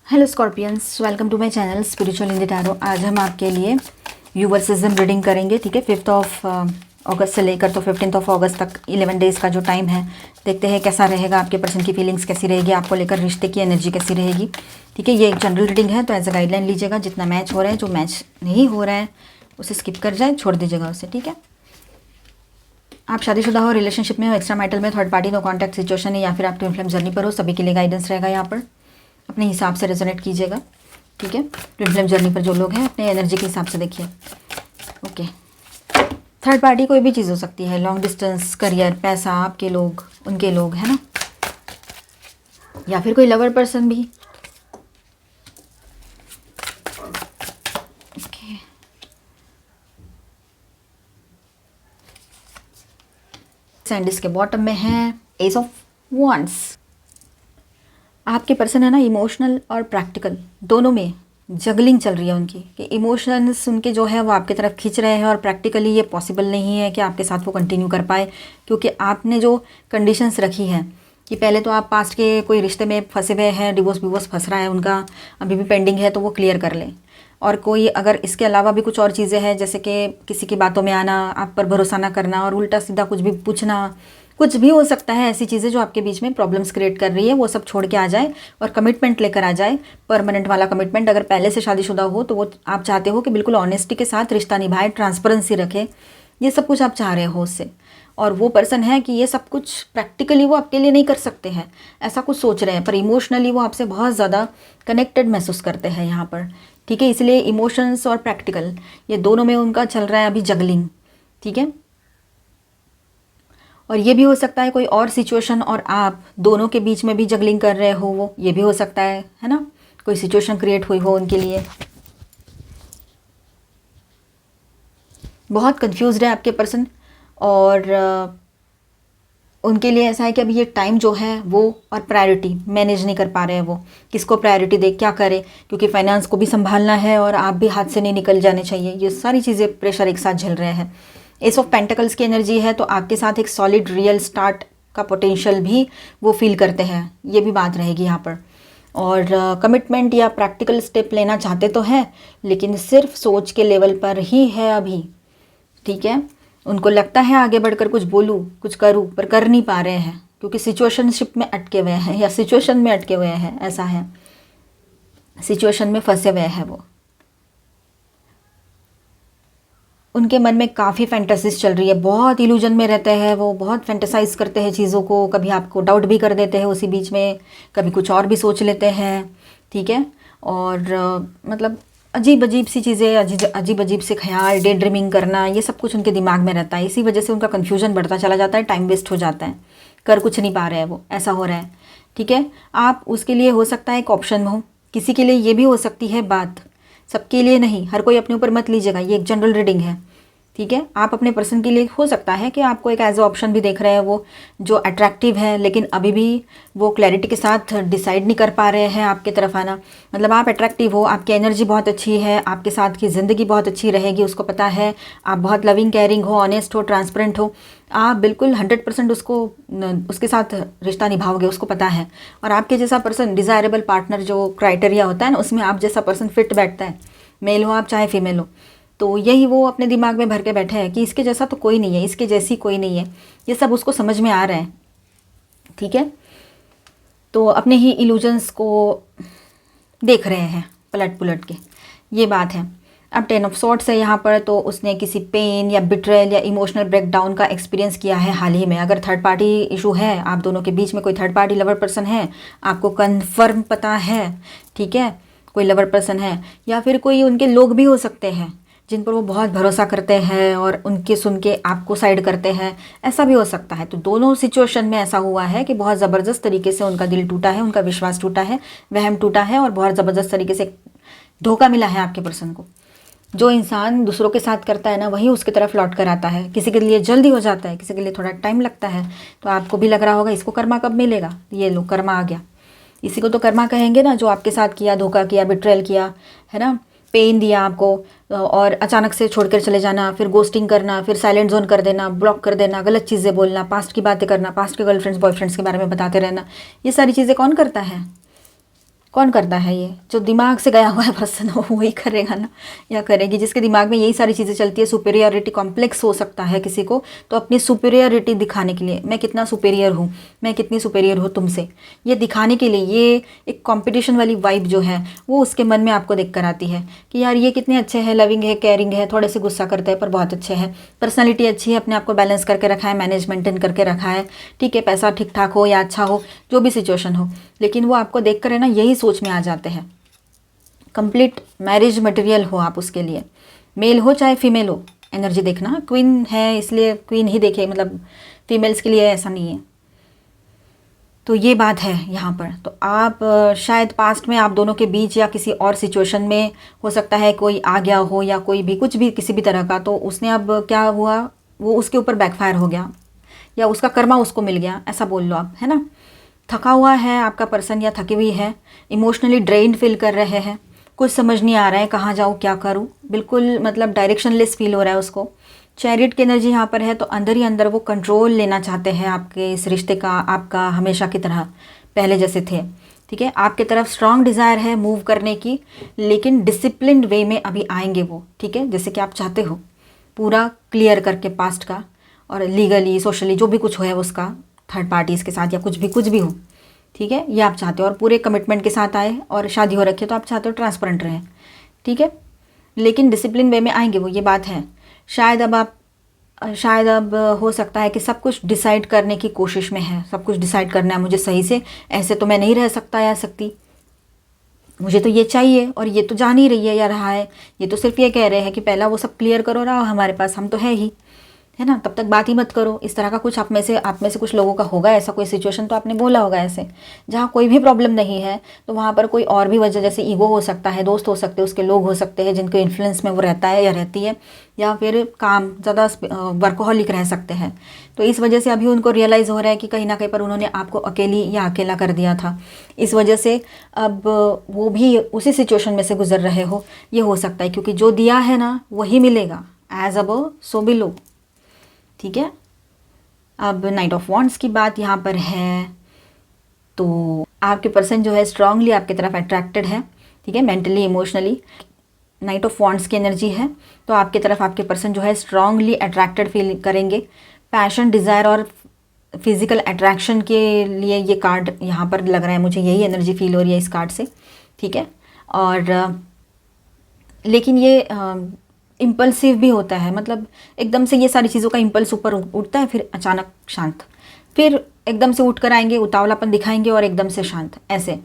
Hello scorpions, welcome to my channel spiritual in the tarot. आज हम आपके लिए यूवर्सिज्म रीडिंग करेंगे। ठीक है, 5 अगस्त से लेकर तो 15 अगस्त तक 11 डेज़ का जो टाइम है, देखते हैं कैसा रहेगा, आपके पर्सन की फीलिंग्स कैसी रहेगी, आपको लेकर रिश्ते की एनर्जी कैसी रहेगी। ठीक है, ये एक जनरल रीडिंग है तो एज अ गाइडलाइन लीजिएगा। जितना मैच हो रहा है, जो मैच नहीं हो रहा है उसे स्किप कर जाए, छोड़ दीजिएगा उसे। ठीक है, आप शादीशुदा हो, रिलेशनशिप में हो, एक्स्ट्रा मैरिटल में, third party, no contact situation है, या फिर आप ट्विन फ्लेम जर्नी पर हो, सभी के लिए गाइडेंस रहेगा। यहाँ पर अपने हिसाब से रेजोनेट कीजिएगा। ठीक है, ट्विन फ्लेम जर्नी पर जो लोग हैं अपने एनर्जी के हिसाब से देखिए। ओके, थर्ड पार्टी कोई भी चीज़ हो सकती है, लॉन्ग डिस्टेंस, करियर, पैसा, आपके लोग, उनके लोग, है ना, या फिर कोई लवर पर्सन भी। ओके, सैंडिस के बॉटम में है एस ऑफ वॉन्ड्स। आपके पर्सन है ना, इमोशनल और प्रैक्टिकल दोनों में जगलिंग चल रही है उनकी, कि इमोशंस उनके जो है वो आपकी तरफ खींच रहे हैं, और प्रैक्टिकली ये पॉसिबल नहीं है कि आपके साथ वो कंटिन्यू कर पाए, क्योंकि आपने जो कंडीशंस रखी है कि पहले तो आप पास्ट के कोई रिश्ते में फंसे हुए हैं, डिवोर्स फंस रहा है उनका, अभी भी पेंडिंग है, तो वो क्लियर कर लें। और कोई अगर इसके अलावा भी कुछ और चीज़ें हैं, जैसे कि किसी की बातों में आना, आप पर भरोसा ना करना, और उल्टा सीधा कुछ भी पूछना, कुछ भी हो सकता है, ऐसी चीज़ें जो आपके बीच में प्रॉब्लम्स क्रिएट कर रही है, वो सब छोड़ के आ जाए और कमिटमेंट लेकर आ जाए, परमानेंट वाला कमिटमेंट। अगर पहले से शादीशुदा हो तो वो आप चाहते हो कि बिल्कुल ऑनेस्टी के साथ रिश्ता निभाए, ट्रांसपेरेंसी रखे, ये सब कुछ आप चाह रहे हो उससे। और वो पर्सन है कि ये सब कुछ प्रैक्टिकली वो आपके लिए नहीं कर सकते हैं, ऐसा कुछ सोच रहे हैं, पर इमोशनली वो आपसे बहुत ज़्यादा कनेक्टेड महसूस करते हैं यहाँ पर। ठीक है, इसलिए इमोशंस और प्रैक्टिकल ये दोनों में उनका चल रहा है अभी जगलिंग। ठीक है, और ये भी हो सकता है कोई और सिचुएशन और आप दोनों के बीच में भी जगलिंग कर रहे हो, वो ये भी हो सकता है ना, कोई सिचुएशन क्रिएट हुई हो उनके लिए। बहुत कंफ्यूज्ड है आपके पर्सन, और उनके लिए ऐसा है कि अभी ये टाइम जो है वो, और प्रायोरिटी मैनेज नहीं कर पा रहे हैं वो, किसको प्रायोरिटी दे, क्या करे, क्योंकि फाइनेंस को भी संभालना है और आप भी हाथ से नहीं निकल जाने चाहिए, ये सारी चीज़ें प्रेशर एक साथ झेल रहे हैं। एस ऑफ पेंटिकल्स की एनर्जी है, तो आपके साथ एक सॉलिड रियल स्टार्ट का पोटेंशियल भी वो फील करते हैं, ये भी बात रहेगी यहाँ पर। और कमिटमेंट या प्रैक्टिकल स्टेप लेना चाहते तो हैं, लेकिन सिर्फ सोच के लेवल पर ही है अभी। ठीक है, उनको लगता है आगे बढ़कर कुछ बोलूँ, कुछ करूँ, पर कर नहीं पा रहे हैं, क्योंकि सिचुएशनशिप में अटके हुए हैं, या सिचुएशन में अटके हुए हैं, ऐसा है, सिचुएशन में फंसे हुए हैं वो। उनके मन में काफ़ी फैंटेसीज चल रही है, बहुत इल्यूजन में रहते हैं वो, बहुत फैंटेसाइज करते हैं चीज़ों को, कभी आपको डाउट भी कर देते हैं उसी बीच में, कभी कुछ और भी सोच लेते हैं। ठीक है, और मतलब अजीब अजीब सी चीज़ें, अजीब अजीब से ख्याल, डे ड्रीमिंग करना, ये सब कुछ उनके दिमाग में रहता है। इसी वजह से उनका कन्फ्यूजन बढ़ता चला जाता है, टाइम वेस्ट हो जाता है, कर कुछ नहीं पा रहे हैं वो, ऐसा हो रहा है। ठीक है, आप उसके लिए हो सकता है एक ऑप्शन हो, किसी के लिए ये भी हो सकती है बात, सबके लिए नहीं, हर कोई अपने ऊपर मत लीजिएगा, ये एक जनरल रीडिंग है। ठीक है, आप अपने पर्सन के लिए हो सकता है कि आपको एक एज ए ऑप्शन भी देख रहे हैं वो, जो अट्रैक्टिव है, लेकिन अभी भी वो क्लैरिटी के साथ डिसाइड नहीं कर पा रहे हैं आपके तरफ आना। मतलब आप अट्रैक्टिव हो, आपकी एनर्जी बहुत अच्छी है, आपके साथ की ज़िंदगी बहुत अच्छी रहेगी, उसको पता है, आप बहुत लविंग, केयरिंग हो, ऑनेस्ट हो, ट्रांसपेरेंट हो, आप बिल्कुल 100% उसके साथ रिश्ता निभाओगे, उसको पता है। और आपके जैसा पर्सन, डिज़ायरेबल पार्टनर जो क्राइटेरिया होता है ना, उसमें आप जैसा पर्सन फिट बैठता है, मेल हो आप चाहे फीमेल हो, तो यही वो अपने दिमाग में भर के बैठे हैं कि इसके जैसा तो कोई नहीं है, इसके जैसी कोई नहीं है, ये सब उसको समझ में आ रहा है। ठीक है, तो अपने ही इल्यूजन्स को देख रहे हैं पलट पुलट के, ये बात है। अब 10 ऑफ सॉर्ड्स है यहाँ पर, तो उसने किसी पेन या बिट्रेल या इमोशनल ब्रेकडाउन का एक्सपीरियंस किया है हाल ही में। अगर थर्ड पार्टी इशू है, आप दोनों के बीच में कोई थर्ड पार्टी लवर पर्सन है, आपको कन्फर्म पता है। ठीक है, कोई लवर पर्सन है, या फिर कोई उनके लोग भी हो सकते हैं जिन पर वो बहुत भरोसा करते हैं और उनके सुन के आपको साइड करते हैं, ऐसा भी हो सकता है। तो दोनों सिचुएशन में ऐसा हुआ है कि बहुत ज़बरदस्त तरीके से उनका दिल टूटा है, उनका विश्वास टूटा है, वहम टूटा है, और बहुत ज़बरदस्त तरीके से धोखा मिला है आपके पर्सन को। जो इंसान दूसरों के साथ करता है ना, वही उसकी तरफ लौट कर आता है। किसी के लिए जल्दी हो जाता है, किसी के लिए थोड़ा टाइम लगता है। तो आपको भी लग रहा होगा इसको कर्मा कब मिलेगा, ये लो कर्मा आ गया। इसी को तो कर्मा कहेंगे ना, जो आपके साथ किया, धोखा किया, बिट्रेल किया, है ना, पेन दिया आपको, और अचानक से छोड़कर चले जाना, फिर गोस्टिंग करना, फिर साइलेंट जोन कर देना, ब्लॉक कर देना, गलत चीज़ें बोलना, पास्ट की बातें करना, पास्ट के गर्लफ्रेंड्स बॉयफ्रेंड्स के बारे में बताते रहना, ये सारी चीज़ें कौन करता है? कौन करता है ये? जो दिमाग से गया हुआ है पर्सन हो वही करेगा ना, या करेगी। जिसके दिमाग में यही सारी चीज़ें चलती है, सुपीरियरिटी कॉम्प्लेक्स हो सकता है किसी को, तो अपनी सुपीरियरिटी दिखाने के लिए, मैं कितना सुपीरियर हूँ, मैं कितनी सुपीरियर हूँ तुमसे, ये दिखाने के लिए, ये एक कंपटीशन वाली वाइब जो है वो उसके मन में आपको देख कर आती है कि यार ये कितने अच्छे हैं, लविंग है, केयरिंग है, थोड़े से गुस्सा करते हैं पर बहुत अच्छे हैं, पर्सनैलिटी अच्छी है, अपने आप को बैलेंस करके रखा है, मैनेज मेंटेन करके रखा है, ठीक है, पैसा ठीक ठाक हो या अच्छा हो, जो भी सिचुएशन हो, लेकिन वो आपको देख कर है ना यही सोच में आ जाते हैं। कंप्लीट मैरिज मटेरियल हो आप उसके लिए, मेल हो चाहे फीमेल हो। एनर्जी देखना, क्वीन है इसलिए क्वीन ही देखे, मतलब फीमेल्स के लिए ऐसा नहीं है। तो ये बात है यहाँ पर। तो आप शायद पास्ट में आप दोनों के बीच या किसी और सिचुएशन में हो सकता है कोई आ गया हो, या कोई भी कुछ भी किसी भी तरह का, तो उसने अब क्या हुआ, वो उसके ऊपर बैकफायर हो गया, या उसका कर्मा उसको मिल गया, ऐसा बोल लो आप, है ना। थका हुआ है आपका पर्सन या थकी हुई है, इमोशनली ड्रेन्ड फील कर रहे हैं, कुछ समझ नहीं आ रहा है कहाँ जाऊँ क्या करूँ, बिल्कुल मतलब डायरेक्शनलेस फील हो रहा है उसको। चैरियट की एनर्जी यहाँ पर है, तो अंदर ही अंदर वो कंट्रोल लेना चाहते हैं आपके इस रिश्ते का, आपका हमेशा की तरह पहले जैसे थे, ठीक है। आपके तरफ स्ट्रॉन्ग डिज़ायर है मूव करने की, लेकिन डिसिप्लिन्ड वे में अभी आएंगे वो, ठीक है, जैसे कि आप चाहते हो, पूरा क्लियर करके पास्ट का, और लीगली सोशली जो भी कुछ हो है उसका, थर्ड पार्टीज़ के साथ या कुछ भी हो, ठीक है, ये आप चाहते हो, और पूरे कमिटमेंट के साथ आए, और शादी हो रखी है तो आप चाहते हो ट्रांसपेरेंट रहें, ठीक है, लेकिन डिसिप्लिन वे में आएंगे वो, ये बात है। शायद अब हो सकता है कि सब कुछ डिसाइड करने की कोशिश में है, सब कुछ डिसाइड करना है मुझे सही से, ऐसे तो मैं नहीं रह सकता या सकती, मुझे तो ये चाहिए, और ये तो जान ही रही है या रहा है, ये तो सिर्फ ये कह रहे हैं कि पहला वो सब क्लियर करो, रहा हमारे पास, हम तो है ही, है ना, तब तक बात ही मत करो, इस तरह का कुछ आप में से कुछ लोगों का होगा ऐसा कोई सिचुएशन, तो आपने बोला होगा ऐसे। जहाँ कोई भी प्रॉब्लम नहीं है तो वहाँ पर कोई और भी वजह, जैसे ईगो हो सकता है, दोस्त हो सकते हैं, उसके लोग हो सकते हैं जिनके इन्फ्लुएंस में वो रहता है या रहती है, या फिर काम ज़्यादा वर्कोहॉलिक रह सकते हैं, तो इस वजह से अभी उनको रियलाइज़ हो रहा है कि कहीं ना कहीं पर उन्होंने आपको अकेली या अकेला कर दिया था, इस वजह से अब वो भी उसी सिचुएशन में से गुजर रहे हो, ये हो सकता है, क्योंकि जो दिया है ना वही मिलेगा, एज अबव सो बिलो, ठीक है। अब नाइट ऑफ वॉन्ड्स की बात यहाँ पर है, तो आपके पर्सन जो है स्ट्रांगली आपकी तरफ अट्रैक्टेड है, ठीक है, mentally emotionally, night of wands की एनर्जी है, तो आपकी तरफ आपके पर्सन जो है स्ट्रांगली अट्रैक्टेड फील करेंगे। पैशन, डिज़ायर और फिजिकल अट्रैक्शन के लिए ये कार्ड यहाँ पर लग रहा है मुझे, यही एनर्जी फील हो रही है इस कार्ड से, ठीक है। और लेकिन ये इम्पल्सिव भी होता है, मतलब एकदम से ये सारी चीज़ों का इम्पल्स ऊपर उठता है, फिर अचानक शांत, फिर एकदम से उठ कर आएंगे, उतावलापन दिखाएंगे और एकदम से शांत, ऐसे।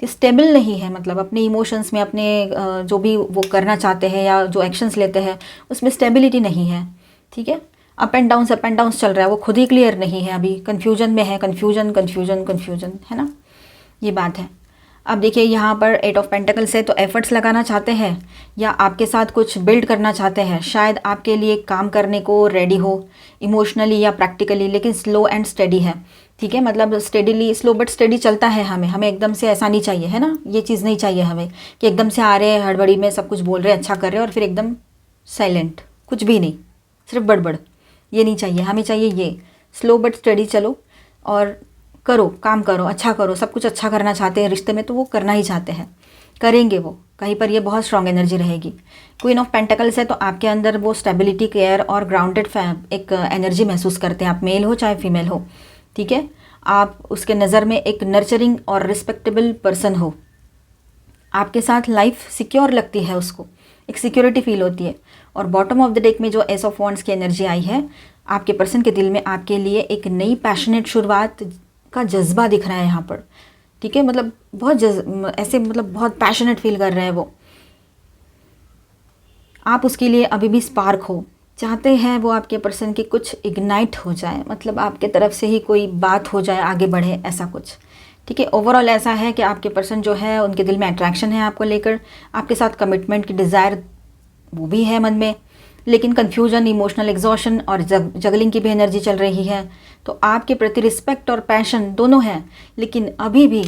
तो स्टेबल नहीं है, मतलब अपने इमोशंस में, अपने जो भी वो करना चाहते हैं या जो एक्शंस लेते हैं उसमें स्टेबिलिटी नहीं है, ठीक है। अप एंड डाउन्स चल रहा है, वो खुद ही क्लियर नहीं है, अभी कन्फ्यूजन में है, कन्फ्यूजन है ना, ये बात है। अब देखिए यहाँ पर 8 ऑफ पेंटिकल्स है, तो एफर्ट्स लगाना चाहते हैं या आपके साथ कुछ बिल्ड करना चाहते हैं, शायद आपके लिए काम करने को रेडी हो, इमोशनली या प्रैक्टिकली, लेकिन स्लो एंड स्टेडी है, ठीक है, मतलब स्टेडीली, स्लो बट स्टेडी चलता है, हमें एकदम से ऐसा नहीं चाहिए, है ना, ये चीज़ नहीं चाहिए हमें कि एकदम से आ रहे हैं हड़बड़ी में, सब कुछ बोल रहे हैं, अच्छा कर रहे हैं, और फिर एकदम साइलेंट, कुछ भी नहीं, सिर्फ बड़बड़, ये नहीं चाहिए हमें, चाहिए ये स्लो बट स्टेडी, चलो और करो, काम करो, अच्छा करो, सब कुछ अच्छा करना चाहते हैं रिश्ते में, तो वो करना ही चाहते हैं, करेंगे वो, कहीं पर ये बहुत स्ट्रांग एनर्जी रहेगी। क्वीन ऑफ पेंटिकल्स है, तो आपके अंदर वो स्टेबिलिटी, केयर और ग्राउंडेड एक एनर्जी महसूस करते हैं, आप मेल हो चाहे फीमेल हो, ठीक है। आप उसके नज़र में एक नर्चरिंग और रिस्पेक्टेबल पर्सन हो, आपके साथ लाइफ सिक्योर लगती है उसको, एक सिक्योरिटी फील होती है। और बॉटम ऑफ द डेक में जो एस ऑफ वॉन्ड्स की एनर्जी आई है, आपके पर्सन के दिल में आपके लिए एक नई पैशनेट शुरुआत का जज्बा दिख रहा है यहाँ पर, ठीक है, मतलब बहुत ऐसे, मतलब बहुत पैशनेट फील कर रहे हैं वो, आप उसके लिए अभी भी स्पार्क हो, चाहते हैं वो आपके पर्सन की कुछ इग्नाइट हो जाए, मतलब आपके तरफ से ही कोई बात हो जाए, आगे बढ़े, ऐसा कुछ, ठीक है। ओवरऑल ऐसा है कि आपके पर्सन जो है उनके दिल में अट्रैक्शन है आपको लेकर, आपके साथ कमिटमेंट की डिज़ायर वो भी है मन में, लेकिन कन्फ्यूजन, इमोशनल एग्जॉशन और जगलिंग की भी एनर्जी चल रही है। तो आपके प्रति रिस्पेक्ट और पैशन दोनों हैं, लेकिन अभी भी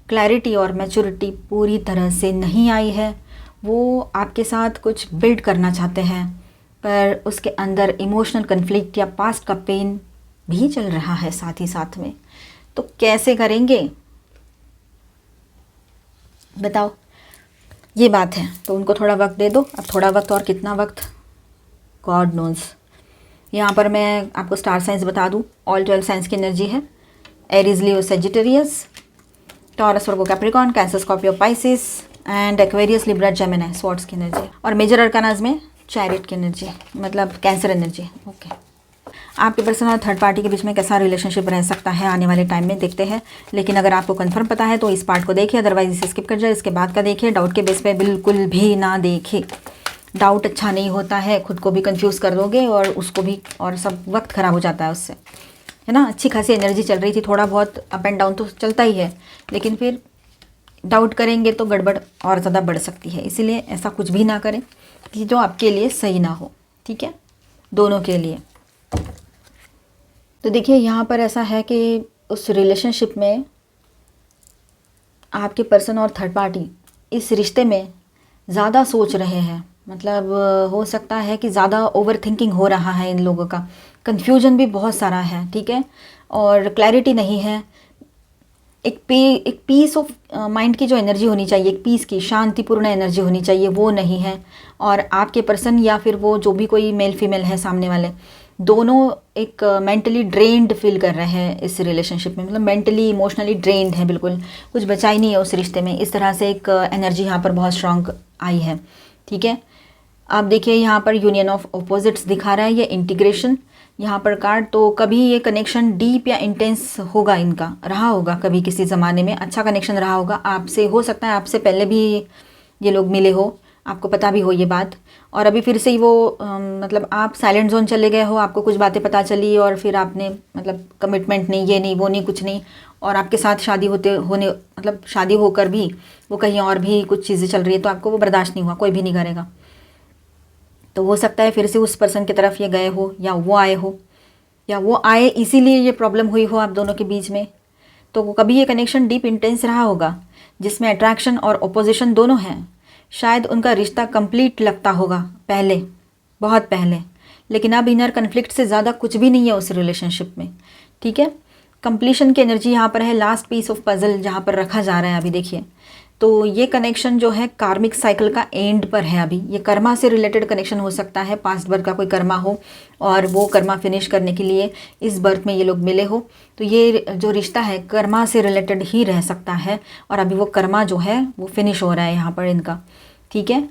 क्लैरिटी और मैच्योरिटी पूरी तरह से नहीं आई है। वो आपके साथ कुछ बिल्ड करना चाहते हैं, पर उसके अंदर इमोशनल कन्फ्लिक्ट या पास्ट का पेन भी चल रहा है साथ ही साथ में। तो कैसे करेंगे? बताओ, ये बात है। तो उनको थोड़ा वक्त दे दो। अब थोड़ा वक्त और कितना वक्त, गॉड नोज। यहाँ पर मैं आपको स्टार साइंस बता दूँ, ऑल 12 साइंस की एनर्जी है। Aries, Leo, Sagittarius, taurus, Virgo, Capricorn, cancer, Scorpio, Pisces and Aquarius, Libra, Gemini, swords की एनर्जी। और मेजर अरकानाज में चैरिट की एनर्जी, मतलब कैंसर एनर्जी। ओके, आपके पर्सन और थर्ड पार्टी के बीच में कैसा रिलेशनशिप रह सकता है आने वाले टाइम में, देखते हैं। लेकिन अगर आपको कंफर्म पता है तो इस पार्ट को देखिए, अदरवाइज इसे स्किप कर जाए, इसके बाद का देखिए। डाउट के बेस पे बिल्कुल भी ना देखे। डाउट अच्छा नहीं होता है, खुद को भी कंफ्यूज कर दोगे और उसको भी, और सब वक्त ख़राब हो जाता है उससे, है ना। अच्छी खासी एनर्जी चल रही थी, थोड़ा बहुत अप एंड डाउन तो चलता ही है, लेकिन फिर डाउट करेंगे तो गड़बड़ और ज़्यादा बढ़ सकती है। इसीलिए ऐसा कुछ भी ना करें कि जो आपके लिए सही ना हो, ठीक है, दोनों के लिए। तो देखिए यहाँ पर ऐसा है कि उस रिलेशनशिप में आपके पर्सन और थर्ड पार्टी इस रिश्ते में ज़्यादा सोच रहे हैं। मतलब हो सकता है कि ज़्यादा ओवर थिंकिंग हो रहा है इन लोगों का, कन्फ्यूजन भी बहुत सारा है, ठीक है, और क्लैरिटी नहीं है। एक पीस ऑफ माइंड की जो एनर्जी होनी चाहिए, एक पीस की शांतिपूर्ण एनर्जी होनी चाहिए, वो नहीं है। और आपके पर्सन या फिर वो जो भी कोई मेल फीमेल है सामने वाले, दोनों एक मेंटली ड्रेन्ड फील कर रहे हैं इस रिलेशनशिप में। मतलब मेंटली इमोशनली ड्रेन्ड है, बिल्कुल कुछ बचा ही नहीं है उस रिश्ते में। इस तरह से एक एनर्जी यहाँ पर बहुत स्ट्रांग आई है, ठीक है। आप देखिए यहाँ पर यूनियन ऑफ ऑपोजिट्स दिखा रहा है, ये इंटीग्रेशन यहाँ पर कार्ड। तो कभी ये कनेक्शन डीप या इंटेंस होगा, इनका रहा होगा कभी किसी ज़माने में, अच्छा कनेक्शन रहा होगा आपसे। हो सकता है आपसे पहले भी ये लोग मिले हो, आपको पता भी हो ये बात, और अभी फिर से ही वो मतलब आप साइलेंट जोन चले गए हो, आपको कुछ बातें पता चली और फिर आपने मतलब कमिटमेंट नहीं, ये नहीं, वो नहीं, कुछ नहीं, और आपके साथ शादी होने मतलब शादी होकर भी वो कहीं और भी कुछ चीज़ें चल रही है, तो आपको वो बर्दाश्त नहीं हुआ, कोई भी नहीं करेगा। तो हो सकता है फिर से उस पर्सन की तरफ ये गए हो, या वो आए हो, या वो आए इसीलिए ये प्रॉब्लम हुई हो आप दोनों के बीच में। तो कभी ये कनेक्शन डीप इंटेंस रहा होगा, जिसमें अट्रैक्शन और ओपोजिशन दोनों हैं। शायद उनका रिश्ता कंप्लीट लगता होगा पहले, बहुत पहले, लेकिन अब इनर कन्फ्लिक्ट से ज़्यादा कुछ भी नहीं है उस रिलेशनशिप में, ठीक है। कंप्लीशन की एनर्जी यहाँ पर है, लास्ट पीस ऑफ पजल जहाँ पर रखा जा रहा है अभी, देखिए। तो ये कनेक्शन जो है कार्मिक साइकिल का एंड पर है अभी। ये कर्मा से रिलेटेड कनेक्शन हो सकता है, पास्ट बर्थ का कोई कर्मा हो और वो कर्मा फिनिश करने के लिए इस बर्थ में ये लोग मिले हो। तो ये जो रिश्ता है कर्मा से रिलेटेड ही रह सकता है, और अभी वो कर्मा जो है वो फिनिश हो रहा है यहाँ पर इनका, ठीक है।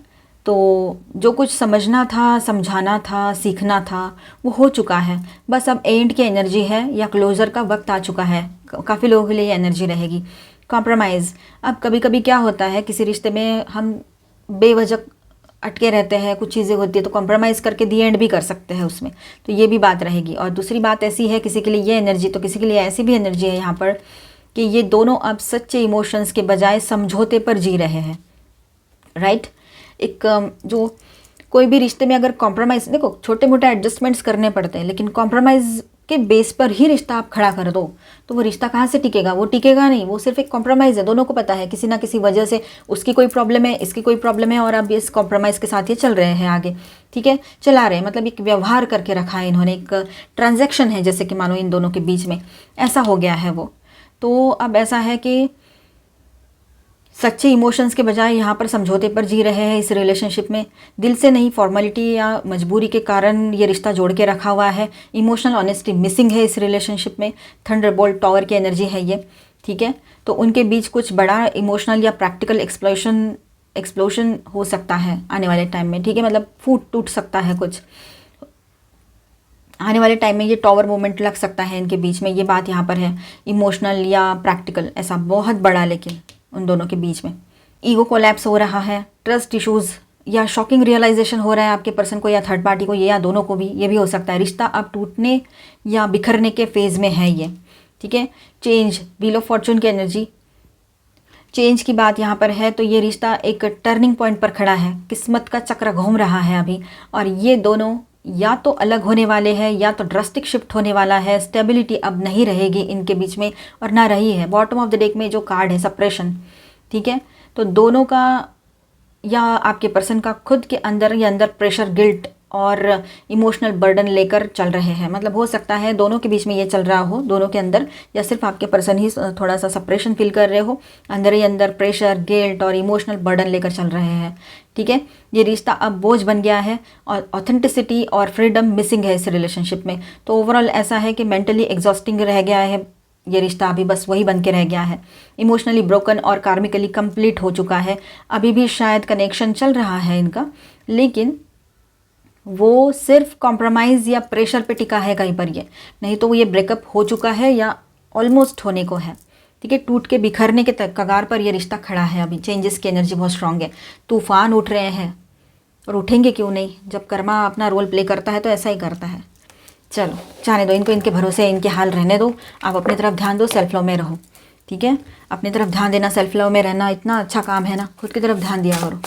तो जो कुछ समझना था, समझाना था, सीखना था, वो हो चुका है। बस अब एंड की एनर्जी है या क्लोज़र का वक्त आ चुका है। काफ़ी लोगों के लिए ये एनर्जी रहेगी। कॉम्प्रोमाइज़, अब कभी कभी क्या होता है किसी रिश्ते में हम बेवजह अटके रहते हैं, कुछ चीज़ें होती है तो कॉम्प्रोमाइज़ करके दी एंड भी कर सकते हैं उसमें, तो ये भी बात रहेगी। और दूसरी बात ऐसी है, किसी के लिए ये एनर्जी, तो किसी के लिए ऐसी भी एनर्जी है यहाँ पर कि ये दोनों अब सच्चे इमोशंस के बजाय समझौते पर जी रहे हैं, राइट। एक जो कोई भी रिश्ते में अगर कॉम्प्रोमाइज़, देखो छोटे मोटे एडजस्टमेंट्स करने पड़ते हैं, लेकिन कॉम्प्रोमाइज़ के बेस पर ही रिश्ता आप खड़ा कर दो तो वो रिश्ता कहाँ से टिकेगा, वो टिकेगा नहीं। वो सिर्फ एक कॉम्प्रोमाइज़ है, दोनों को पता है किसी ना किसी वजह से उसकी कोई प्रॉब्लम है, इसकी कोई प्रॉब्लम है, और अब इस कॉम्प्रोमाइज़ के साथ ये चल रहे हैं आगे, ठीक है, चला रहे हैं। मतलब एक व्यवहार करके रखा है इन्होंने, एक ट्रांजैक्शन है जैसे कि मानो इन दोनों के बीच में ऐसा हो गया है वो। तो अब ऐसा है कि सच्चे इमोशंस के बजाय यहाँ पर समझौते पर जी रहे हैं इस रिलेशनशिप में। दिल से नहीं, फॉर्मेलिटी या मजबूरी के कारण ये रिश्ता जोड़ के रखा हुआ है। इमोशनल ऑनेस्टी मिसिंग है इस रिलेशनशिप में। थंडरबोल्ट टॉवर की एनर्जी है ये, ठीक है। तो उनके बीच कुछ बड़ा इमोशनल या प्रैक्टिकल एक्सप्लोजन हो सकता है आने वाले टाइम में, ठीक है। मतलब फूट टूट सकता है कुछ आने वाले टाइम में, ये टॉवर मोमेंट लग सकता है इनके बीच में। ये बात यहाँ पर है, इमोशनल या प्रैक्टिकल, ऐसा बहुत बड़ा, लेकिन उन दोनों के बीच में ईगो कोलैप्स हो रहा है, ट्रस्ट इश्यूज या शॉकिंग रियलाइजेशन हो रहा है आपके पर्सन को या थर्ड पार्टी को, ये या दोनों को भी, ये भी हो सकता है। रिश्ता अब टूटने या बिखरने के फेज़ में है ये, ठीक है। चेंज, व्हील ऑफ फॉर्चून की एनर्जी, चेंज की बात यहाँ पर है। तो ये रिश्ता एक टर्निंग पॉइंट पर खड़ा है, किस्मत का चक्र घूम रहा है अभी, और ये दोनों या तो अलग होने वाले हैं या तो ड्रास्टिक शिफ्ट होने वाला है। स्टेबिलिटी अब नहीं रहेगी इनके बीच में, और ना रही है। बॉटम ऑफ द डेक में जो कार्ड है सेपरेशन, ठीक है। तो दोनों का या आपके पर्सन का खुद के अंदर या अंदर प्रेशर, गिल्ट और इमोशनल बर्डन लेकर चल रहे हैं। मतलब हो सकता है दोनों के बीच में ये चल रहा हो, दोनों के अंदर, या सिर्फ आपके पर्सन ही थोड़ा सा सेपरेशन फील कर रहे हो, अंदर ही अंदर प्रेशर, गिल्ट और इमोशनल बर्डन लेकर चल रहे हैं। ठीक है, ये रिश्ता अब बोझ बन गया है और ऑथेंटिसिटी और फ्रीडम मिसिंग है इस रिलेशनशिप में। तो ओवरऑल ऐसा है कि मेंटली एग्जॉस्टिंग रह गया है ये रिश्ता, अभी बस वही बन के रह गया है। इमोशनली ब्रोकन और कार्मिकली कंप्लीट हो चुका है। अभी भी शायद कनेक्शन चल रहा है इनका, लेकिन वो सिर्फ कॉम्प्रोमाइज़ या प्रेशर पे टिका है कहीं पर, ये नहीं तो ये ब्रेकअप हो चुका है या ऑलमोस्ट होने को है। ठीक है, टूट के बिखरने के कगार पर ये रिश्ता खड़ा है। अभी चेंजेस की एनर्जी बहुत स्ट्रांग है, तूफान उठ रहे हैं और उठेंगे क्यों नहीं, जब कर्मा अपना रोल प्ले करता है तो ऐसा ही करता है। चलो जाने दो इनको, इनके भरोसे इनके हाल रहने दो, आप अपनी तरफ ध्यान दो, सेल्फ लव में रहो। ठीक है, अपनी तरफ ध्यान देना, सेल्फ लव में रहना इतना अच्छा काम है ना, खुद की तरफ ध्यान दिया करो।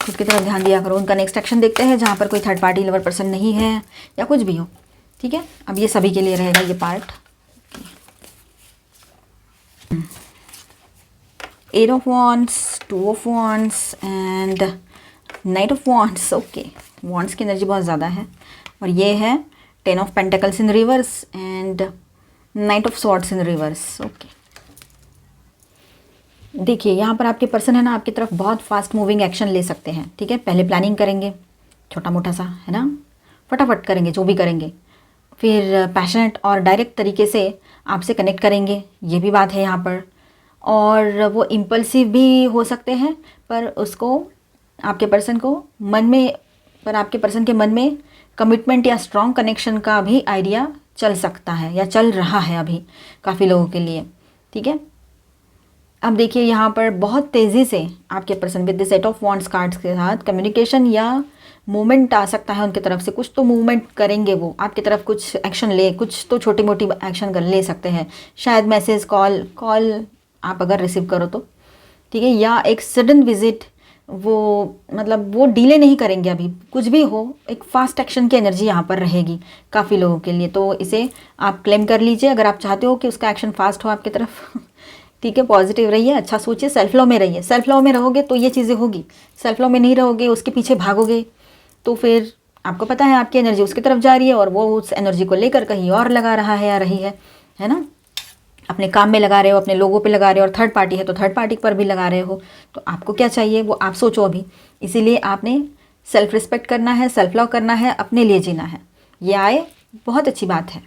खुद की तरफ ध्यान दिया करो। उनका नेक्स्ट एक्शन देखते हैं जहाँ पर कोई थर्ड पार्टी लवर पर्सन नहीं है या कुछ भी हो। ठीक है, अब ये सभी के लिए रहेगा ये part. Eight of wands, two of wands and knight of wands. Okay, wands की एनर्जी बहुत ज़्यादा है और ये है 10 of pentacles in reverse and knight of swords in reverse. Okay, देखिए यहाँ पर आपके पर्सन है ना, आपकी तरफ बहुत फास्ट मूविंग एक्शन ले सकते हैं। ठीक है, पहले प्लानिंग करेंगे छोटा मोटा सा, है ना, फटाफट करेंगे जो भी करेंगे, फिर पैशनेट और डायरेक्ट तरीके से आपसे कनेक्ट करेंगे, ये भी बात है यहाँ पर। और वो इम्पल्सिव भी हो सकते हैं, पर उसको आपके पर्सन को मन में, पर आपके पर्सन के मन में कमिटमेंट या स्ट्रॉन्ग कनेक्शन का भी आइडिया चल सकता है या चल रहा है अभी काफ़ी लोगों के लिए। ठीक है, अब देखिए यहाँ पर बहुत तेज़ी से आपके person with the set of wands cards के साथ कम्युनिकेशन या मूवमेंट आ सकता है उनकी तरफ से। कुछ तो मूवमेंट करेंगे वो आपकी तरफ, कुछ एक्शन ले, कुछ तो छोटी मोटी एक्शन कर ले सकते हैं, शायद मैसेज, कॉल आप अगर रिसीव करो तो। ठीक है, या एक सडन विजिट, वो मतलब वो डिले नहीं करेंगे अभी, कुछ भी हो, एक फास्ट एक्शन की एनर्जी यहाँ पर रहेगी काफ़ी लोगों के लिए। तो इसे आप क्लेम कर लीजिए अगर आप चाहते हो कि उसका एक्शन फास्ट हो आपकी तरफ। ठीक है, पॉजिटिव रहिए, अच्छा सोचिए, सेल्फ लव में रहिए। सेल्फ लव में रहोगे तो ये चीज़ें होगी, सेल्फ लव में नहीं रहोगे, उसके पीछे भागोगे तो फिर आपको पता है आपकी एनर्जी उसकी तरफ जा रही है और वो उस एनर्जी को लेकर कहीं और लगा रहा है या रही है ना। अपने काम में लगा रहे हो, अपने लोगों पे लगा रहे हो, और थर्ड पार्टी है तो थर्ड पार्टी पर भी लगा रहे हो। तो आपको क्या चाहिए वो आप सोचो अभी। इसीलिए आपने सेल्फ रिस्पेक्ट करना है, सेल्फ लव करना है, अपने लिए जीना है। ये आए बहुत अच्छी बात है।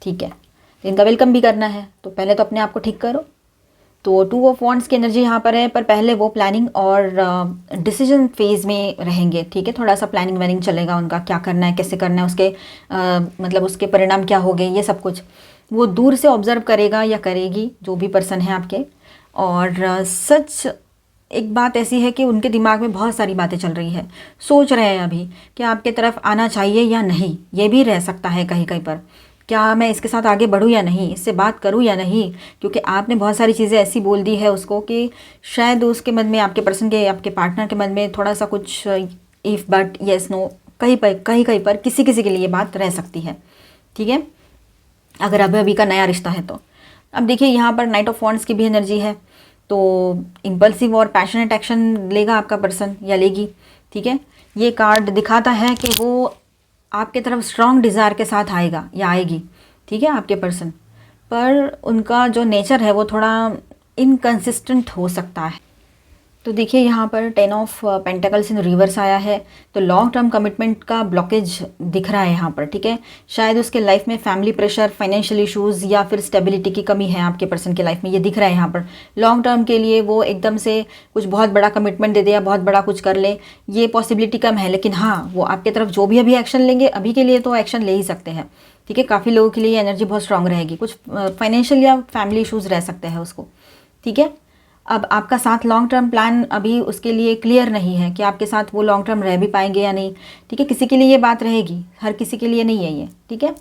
ठीक है, इनका वेलकम भी करना है, तो पहले तो अपने आप को ठीक करो। तो 2 ऑफ वॉन्ड्स की एनर्जी यहाँ पर है, पर पहले वो प्लानिंग और डिसीजन फेज में रहेंगे। ठीक है, थोड़ा सा प्लानिंग वैनिंग चलेगा उनका, क्या करना है, कैसे करना है, उसके मतलब उसके परिणाम क्या हो गए, ये सब कुछ वो दूर से ऑब्जर्व करेगा या करेगी जो भी पर्सन है आपके। और सच एक बात ऐसी है कि उनके दिमाग में बहुत सारी बातें चल रही है, सोच रहे हैं अभी कि आपके तरफ आना चाहिए या नहीं, ये भी रह सकता है कहीं कहीं पर। क्या मैं इसके साथ आगे बढ़ूँ या नहीं, इससे बात करूँ या नहीं, क्योंकि आपने बहुत सारी चीज़ें ऐसी बोल दी है उसको कि शायद उसके मन में, आपके पर्सन के, आपके पार्टनर के मन में थोड़ा सा कुछ इफ़ बट येस नो कहीं पर किसी किसी के लिए बात रह सकती है। ठीक है, अगर अभी अभी का नया रिश्ता है तो। अब देखिए यहाँ पर नाइट ऑफ वॉन्ड्स की भी एनर्जी है, तो इम्पल्सिव और पैशनेट एक्शन लेगा आपका पर्सन या लेगी। ठीक है, ये कार्ड दिखाता है कि वो आपके तरफ स्ट्रॉन्ग डिज़ायर के साथ आएगा या आएगी। ठीक है, आपके पर्सन, पर उनका जो नेचर है वो थोड़ा इनकंसिस्टेंट हो सकता है। तो देखिए यहाँ पर 10 ऑफ पेंटिकल्स इन रिवर्स आया है, तो लॉन्ग टर्म कमिटमेंट का ब्लॉकेज दिख रहा है यहाँ पर। ठीक है, शायद उसके लाइफ में फैमिली प्रेशर, फाइनेंशियल इश्यूज़ या फिर स्टेबिलिटी की कमी है आपके पर्सन के लाइफ में, ये दिख रहा है यहाँ पर। लॉन्ग टर्म के लिए वो एकदम से कुछ बहुत बड़ा कमिटमेंट दे दे या बहुत बड़ा कुछ कर ले, ये पॉसिबिलिटी कम है, लेकिन हाँ वो आपकी तरफ जो भी अभी एक्शन लेंगे, अभी के लिए तो एक्शन ले ही सकते हैं। ठीक है, काफ़ी लोगों के लिए एनर्जी बहुत स्ट्रांग रहेगी, कुछ फाइनेंशियल या फैमिली इशूज़ रह सकते हैं उसको। ठीक है, अब आपका साथ लॉन्ग टर्म प्लान अभी उसके लिए क्लियर नहीं है कि आपके साथ वो लॉन्ग टर्म रह भी पाएंगे या नहीं। ठीक है, किसी के लिए ये बात रहेगी, हर किसी के लिए नहीं है ये। ठीक है,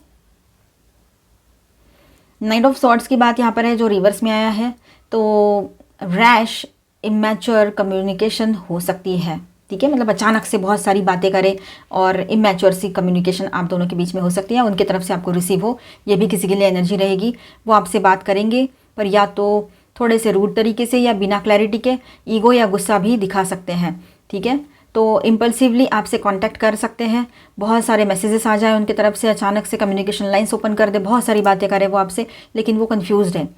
नाइट ऑफ सॉर्ड्स की बात यहाँ पर है जो रिवर्स में आया है, तो रैश इमैच्योर कम्युनिकेशन हो सकती है। ठीक है, मतलब अचानक से बहुत सारी बातें करे और इमैच्योर सी कम्युनिकेशन आप दोनों के बीच में हो सकती है, उनकी तरफ से आपको रिसीव हो, ये भी किसी के लिए एनर्जी रहेगी। वो आपसे बात करेंगे पर या तो थोड़े से रूड तरीके से या बिना क्लैरिटी के ईगो या गुस्सा भी दिखा सकते हैं, ठीक है। तो इम्पल्सिवली आपसे कांटेक्ट कर सकते हैं, बहुत सारे मैसेजेस आ जाए उनकी तरफ से, अचानक से कम्युनिकेशन लाइंस ओपन कर दे, बहुत सारी बातें करे वो आपसे, लेकिन वो कंफ्यूज्ड है।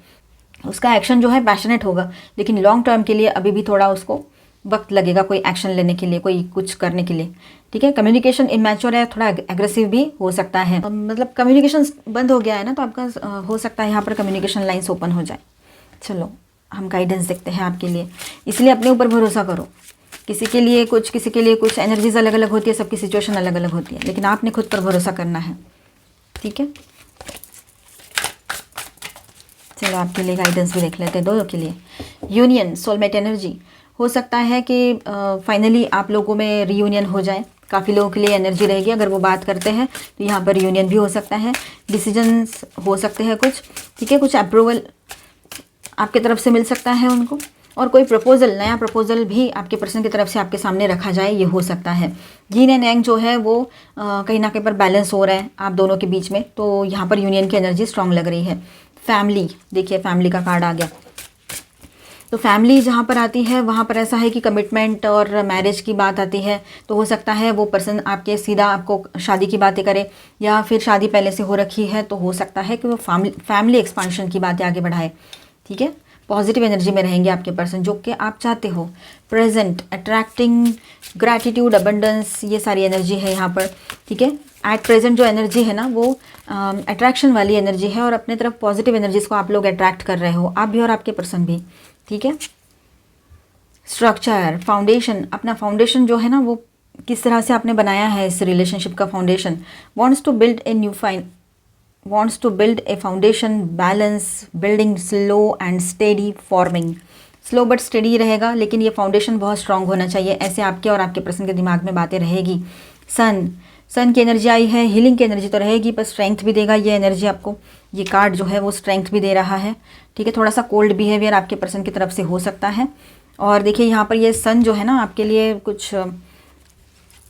उसका एक्शन जो है पैशनेट होगा, लेकिन लॉन्ग टर्म के लिए अभी भी थोड़ा उसको वक्त लगेगा कोई एक्शन लेने के लिए, कोई कुछ करने के लिए, ठीक है। कम्युनिकेशन इमैच्योर है, थोड़ा एग्रेसिव भी हो सकता है, मतलब कम्युनिकेशन बंद हो गया है ना, तो आपका हो सकता है यहाँ पर कम्युनिकेशन लाइंस ओपन हो जाए। चलो हम गाइडेंस देखते हैं आपके लिए, इसलिए अपने ऊपर भरोसा करो। किसी के लिए कुछ एनर्जीज अलग अलग होती है, सबकी सिचुएशन अलग अलग होती है, लेकिन आपने खुद पर भरोसा करना है, ठीक है। चलो आपके लिए गाइडेंस भी देख लेते हैं दोनों के लिए। यूनियन, सोलमेट एनर्जी, हो सकता है कि फाइनली आप लोगों में रीयूनियन हो जाए। काफ़ी लोगों के लिए एनर्जी रहेगी, अगर वो बात करते हैं तो यहाँ पर यूनियन भी हो सकता है, डिसीजंस हो सकते हैं कुछ, ठीक है। कुछ अप्रूवल आपके तरफ से मिल सकता है उनको, और कोई प्रपोजल, नया प्रपोजल भी आपके पर्सन की तरफ से आपके सामने रखा जाए, ये हो सकता है। यीन एंड यांग जो है वो कहीं ना कहीं पर बैलेंस हो रहा है आप दोनों के बीच में, तो यहाँ पर यूनियन की एनर्जी स्ट्रांग लग रही है। फैमिली, देखिए फैमिली का कार्ड आ गया, तो फैमिली जहाँ पर आती है वहाँ पर ऐसा है कि कमिटमेंट और मैरिज की बात आती है, तो हो सकता है वो पर्सन आपके सीधा आपको शादी की बातें करे, या फिर शादी पहले से हो रखी है तो हो सकता है कि वो फैमिली एक्सपांशन की बातें आगे बढ़ाए, ठीक है। पॉजिटिव एनर्जी में रहेंगे आपके पर्सन, जो कि आप चाहते हो। प्रेजेंट, अट्रैक्टिंग, ग्रैटिट्यूड, अबंडेंस, ये सारी एनर्जी है यहाँ पर, ठीक है। एट प्रेजेंट जो एनर्जी है ना वो अट्रैक्शन वाली एनर्जी है, और अपने तरफ पॉजिटिव एनर्जीज को आप लोग अट्रैक्ट कर रहे हो, आप भी और आपके पर्सन भी, ठीक है। स्ट्रक्चर, फाउंडेशन, अपना फाउंडेशन जो है ना वो किस तरह से आपने बनाया है इस रिलेशनशिप का foundation. Wants to build a foundation, balance, building slow and steady forming. Slow but steady रहेगा, लेकिन ये फाउंडेशन बहुत स्ट्रांग होना चाहिए, ऐसे आपके और आपके पर्सन के दिमाग में बातें रहेगी। सन की एनर्जी आई है, हीलिंग की एनर्जी तो रहेगी, पर स्ट्रेंथ भी देगा ये एनर्जी आपको। ये कार्ड जो है वो स्ट्रेंथ भी दे रहा है, ठीक है। थोड़ा सा कोल्ड बिहेवियर आपके पर्सन की तरफ से हो सकता है, और देखिए यहाँ पर ये सन जो है ना आपके लिए कुछ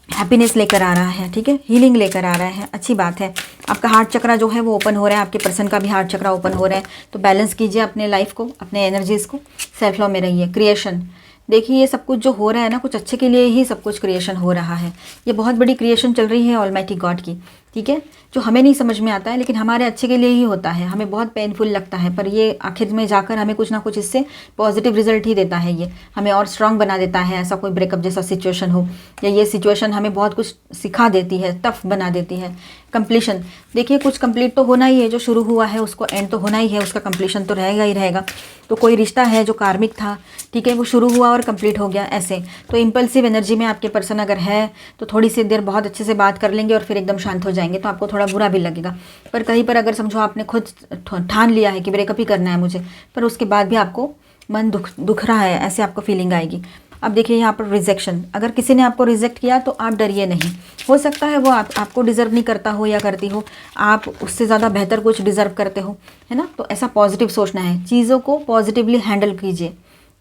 हैप्पीनेस लेकर आ रहा है, ठीक है, हीलिंग लेकर आ रहा है, अच्छी बात है। आपका हार्ट चक्रा जो है वो ओपन हो रहा है, आपके पर्सन का भी हार्ट चक्रा ओपन हो रहा है, तो बैलेंस कीजिए अपने लाइफ को, अपने एनर्जीज़ को, सेल्फ लव में रहिए। क्रिएशन, देखिए ये सब कुछ जो हो रहा है ना, कुछ अच्छे के लिए ही सब कुछ क्रिएशन हो रहा है, ये बहुत बड़ी क्रिएशन चल रही है ऑलमाइटी गॉड की, ठीक है। जो हमें नहीं समझ में आता है, लेकिन हमारे अच्छे के लिए ही होता है, हमें बहुत पेनफुल लगता है, पर ये आखिर में जाकर हमें कुछ ना कुछ इससे पॉजिटिव रिजल्ट ही देता है, ये हमें और स्ट्रांग बना देता है। ऐसा कोई ब्रेकअप जैसा सिचुएशन हो, या ये सिचुएशन हमें बहुत कुछ सिखा देती है, टफ बना देती है। कंप्लीशन, देखिए कुछ कंप्लीट तो होना ही है, जो शुरू हुआ है उसको एंड तो होना ही है, उसका कंप्लीशन तो रहेगा ही रहेगा। तो कोई रिश्ता है जो कार्मिक था, ठीक है, वो शुरू हुआ और कंप्लीट हो गया, ऐसे। तो इम्पल्सिव एनर्जी में आपके पर्सन अगर है तो थोड़ी सी देर बहुत अच्छे से बात कर लेंगे और फिर एकदम शांत हो जाएंगे, तो आपको थोड़ा बुरा भी लगेगा। पर कहीं पर अगर समझो आपने खुद ठान लिया है कि ब्रेकअप ही करना है मुझे, पर उसके बाद भी आपको मन दुख रहा है, ऐसे आपको फीलिंग आएगी। अब देखिए यहाँ पर रिजेक्शन, अगर किसी ने आपको रिजेक्ट किया तो आप डरिए नहीं, हो सकता है वो आपको डिज़र्व नहीं करता हो या करती हो, आप उससे ज़्यादा बेहतर कुछ डिज़र्व करते हो, है ना। तो ऐसा पॉजिटिव सोचना है, चीज़ों को पॉजिटिवली हैंडल कीजिए,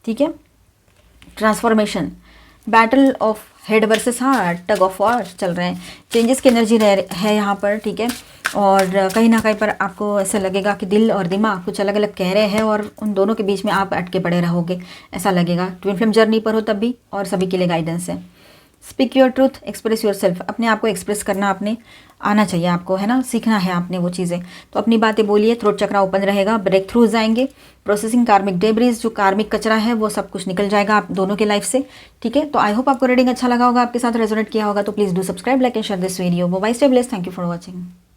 ठीक है। Transformation, battle of head versus heart, tug of war चल रहे हैं, चेंजेस की एनर्जी है यहाँ पर, ठीक है। और कहीं ना कहीं पर आपको ऐसा लगेगा कि दिल और दिमाग कुछ अलग अलग कह रहे हैं, और उन दोनों के बीच में आप अटके पड़े रहोगे, ऐसा लगेगा। ट्विन फ्लेम जर्नी पर हो तब भी, और सभी के लिए गाइडेंस है। Speak your truth, express your self, अपने आप को एक्सप्रेस करना अपने आना चाहिए आपको, है ना, सीखना है आपने वो चीज़ें, तो अपनी बातें बोलिए, थ्रोट चक्रा ओपन रहेगा, ब्रेक थ्रूज आएंगे, प्रोसेसिंग कार्मिक डेब्रीज, जो कार्मिक कचरा है वो सब कुछ निकल जाएगा आप दोनों के लाइफ से, ठीक है। तो आई होप आपको रीडिंग अच्छा लगा होगा, आपके साथ रेजोनेट किया होगा, तो please do subscribe, like and share this video. Bye, stay blessed, thank you for watching.